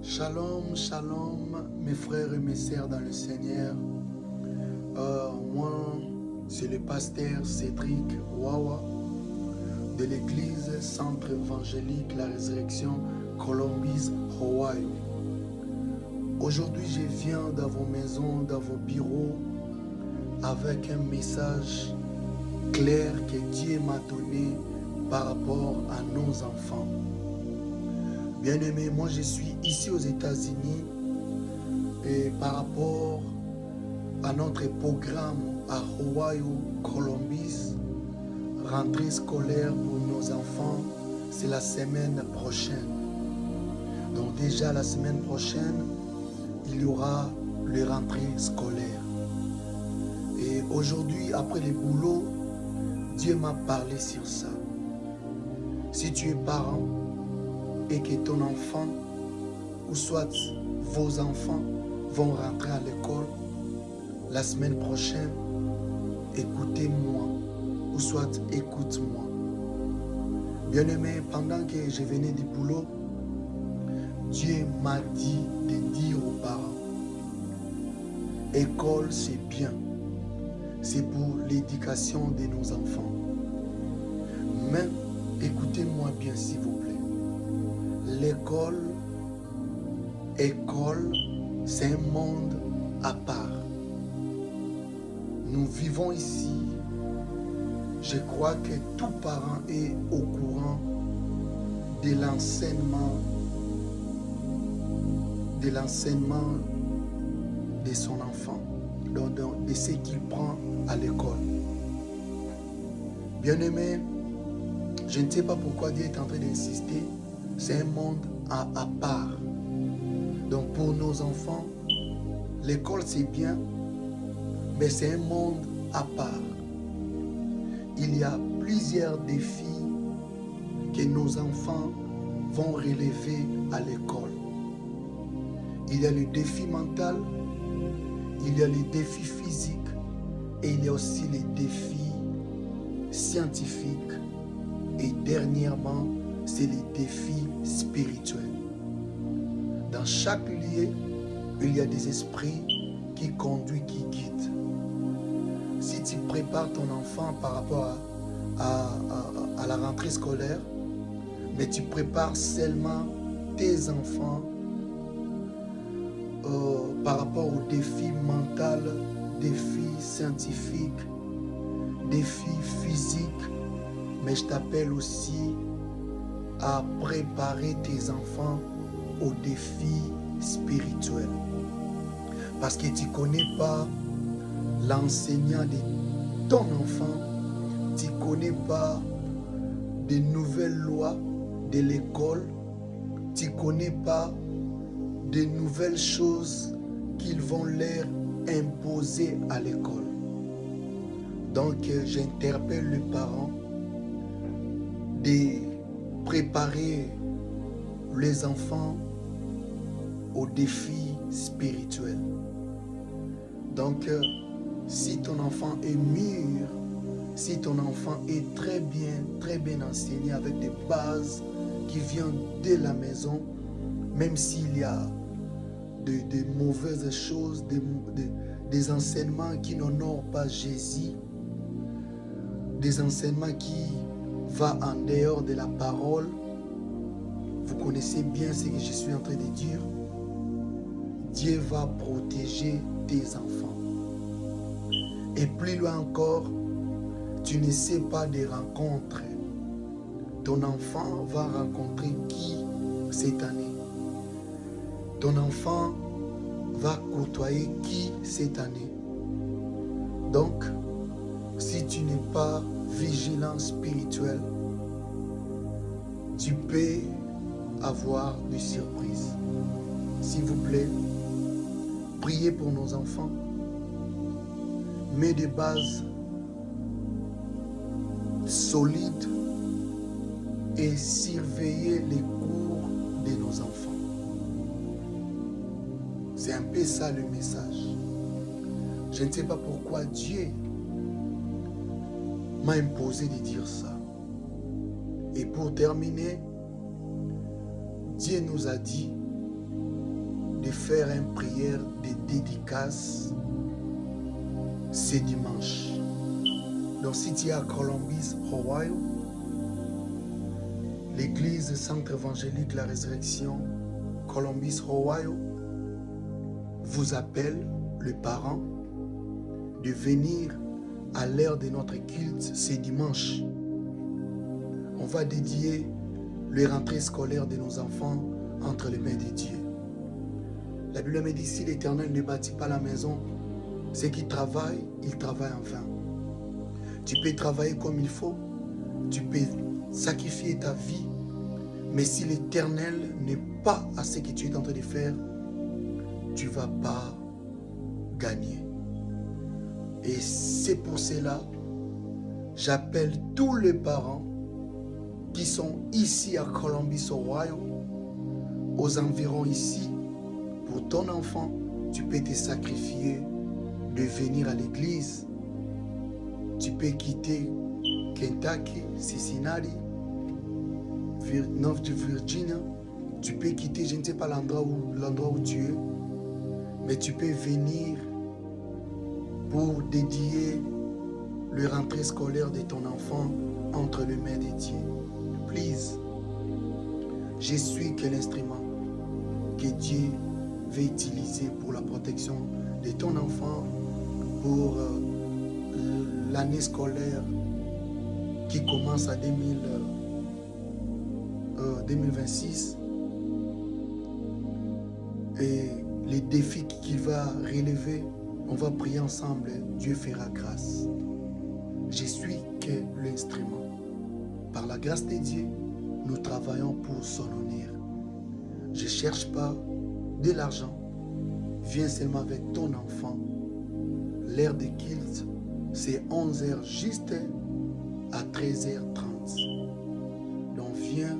Shalom, shalom, mes frères et mes sœurs dans le Seigneur. Moi, c'est le pasteur Cédric Wawa de l'église Centre évangélique La Résurrection Columbus, Hawaii. Aujourd'hui, je viens dans vos maisons, dans vos bureaux, avec un message clair que Dieu m'a donné par rapport à nos enfants. Bien-aimés, moi je suis ici aux États-Unis et par rapport à notre programme à Hawaii, Columbus, rentrée scolaire pour nos enfants, c'est la semaine prochaine. Donc déjà la semaine prochaine, il y aura les rentrées scolaires. Et aujourd'hui, après le boulot, Dieu m'a parlé sur ça. Si tu es parent et que ton enfant, ou soit vos enfants, vont rentrer à l'école la semaine prochaine, écoutez-moi, ou soit écoute-moi. Bien-aimé, pendant que je venais du boulot, Dieu m'a dit de dire aux parents, école c'est bien, c'est pour l'éducation de nos enfants. Mais écoutez-moi bien s'il vous plaît. L'école, c'est un monde à part. Nous vivons ici. Je crois que tout parent est au courant de l'enseignement de son enfant, de ce qu'il prend à l'école. Bien-aimé, je ne sais pas pourquoi Dieu est en train d'insister. C'est un monde à part. Donc pour nos enfants, l'école c'est bien, mais c'est un monde à part. Il y a plusieurs défis que nos enfants vont relever à l'école. Il y a le défi mental, il y a les défis physiques et il y a aussi les défis scientifiques. Et dernièrement, c'est les défis spirituels. Dans chaque lieu, il y a des esprits qui conduisent, qui guident. Si tu prépares ton enfant par rapport à la rentrée scolaire, mais tu prépares seulement tes enfants par rapport aux défis mentaux, défis scientifiques, défis physiques, mais je t'appelle aussi à préparer tes enfants aux défis spirituels. Parce que tu ne connais pas l'enseignant de ton enfant, tu ne connais pas de nouvelles lois de l'école, tu ne connais pas de nouvelles choses qu'ils vont leur imposer à l'école. Donc j'interpelle les parents de préparer les enfants aux défis spirituels. Donc, si ton enfant est mûr, si ton enfant est très bien enseigné avec des bases qui viennent de la maison, même s'il y a de mauvaises choses, des enseignements qui n'honorent pas Jésus, des enseignements qui vont en dehors de la parole, vous connaissez bien ce que je suis en train de dire. Dieu va protéger tes enfants. Et plus loin encore, tu ne sais pas des rencontres. Ton enfant va rencontrer qui cette année? Ton enfant va côtoyer qui cette année? Donc, si tu n'es pas vigilant spirituel, tu peux avoir des surprises. S'il vous plaît, priez pour nos enfants. Mets des bases solides et surveillez les cours de nos enfants. C'est un peu ça le message. Je ne sais pas pourquoi Dieu m'a imposé de dire ça. Et pour terminer, Dieu nous a dit faire une prière de dédicace ce dimanche. Donc si tu es à Columbus, Ohio, l'église Centre évangélique La Résurrection, Columbus, Ohio, vous appelle, les parents, de venir à l'heure de notre culte ce dimanche. On va dédier les rentrées scolaires de nos enfants entre les mains de Dieu. La Bible me dit, si l'Éternel ne bâtit pas la maison, ceux qui travaillent, ils travaillent en vain. Tu peux travailler comme il faut, tu peux sacrifier ta vie, mais si l'Éternel n'est pas à ce que tu es en train de faire, tu ne vas pas gagner. Et c'est pour cela, j'appelle tous les parents qui sont ici à Columbus, Ohio, aux environs ici. Pour ton enfant, tu peux te sacrifier de venir à l'église. Tu peux quitter Kentucky, Cincinnati, North Virginia. Tu peux quitter, je ne sais pas l'endroit où tu es, mais tu peux venir pour dédier le rentrée scolaire de ton enfant entre les mains de Dieu. Please, je suis que l'instrument que Dieu veut utiliser pour la protection de ton enfant, pour l'année scolaire qui commence à 2026 et les défis qu'il va relever. On va prier ensemble, Dieu fera grâce. Je suis que l'instrument. Par la grâce de Dieu, nous travaillons pour son honneur. Je ne cherche pas de l'argent. Viens seulement avec ton enfant. L'heure de culte, c'est 11h juste à 13h30. Donc viens,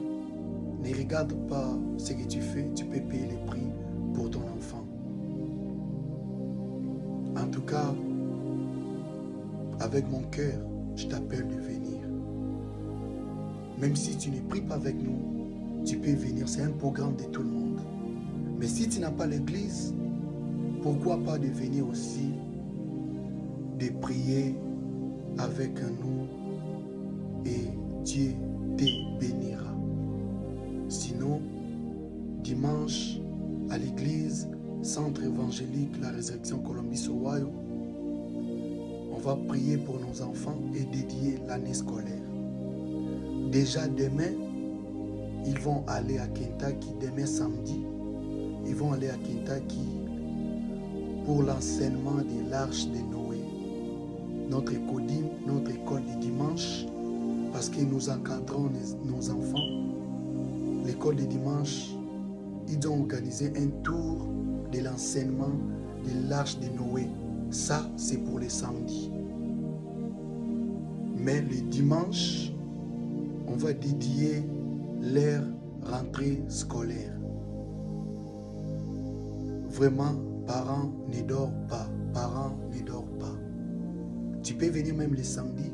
ne regarde pas ce que tu fais, tu peux payer le prix pour ton enfant. En tout cas, avec mon cœur, je t'appelle de venir. Même si tu ne pries pas avec nous, tu peux venir. C'est un programme de tout le monde. Mais si tu n'as pas l'église, pourquoi pas de venir aussi, de prier avec nous et Dieu te bénira. Sinon, dimanche, à l'église, Centre évangélique La Résurrection Columbus, Ohio, on va prier pour nos enfants et dédier l'année scolaire. Déjà demain, ils vont aller à Kentucky, demain samedi, ils vont aller à Kentucky pour l'enseignement de l'arche de Noé. Notre école de dimanche, parce que nous encadrons nos enfants. L'école de dimanche, ils ont organisé un tour de l'enseignement de l'arche de Noé. Ça, c'est pour les samedis. Mais le dimanche, on va dédier leur rentrée scolaire. Vraiment, parents ne dorment pas. Parents ne dorment pas. Tu peux venir même le samedi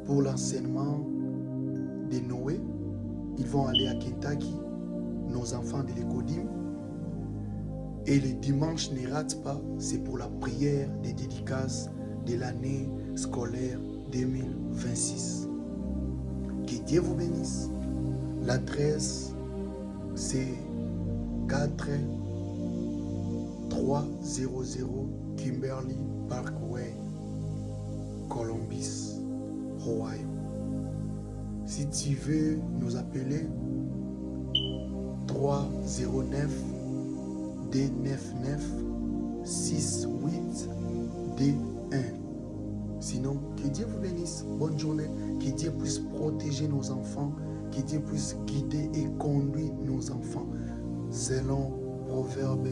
pour l'enseignement de Noé. Ils vont aller à Kentucky, nos enfants de l'Écodim. Et le dimanche, ne rate pas, c'est pour la prière des dédicaces de l'année scolaire 2026. Que Dieu vous bénisse. L'adresse, c'est 4300 Kimberly Parkway, Columbus, Ohio. Si tu veux nous appeler, 309 D99 68 D1. Sinon, que Dieu vous bénisse. Bonne journée. Que Dieu puisse protéger nos enfants. Que Dieu puisse guider et conduire nos enfants. Selon Proverbe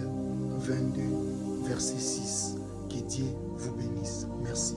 22, verset 6. Que Dieu vous bénisse. Merci.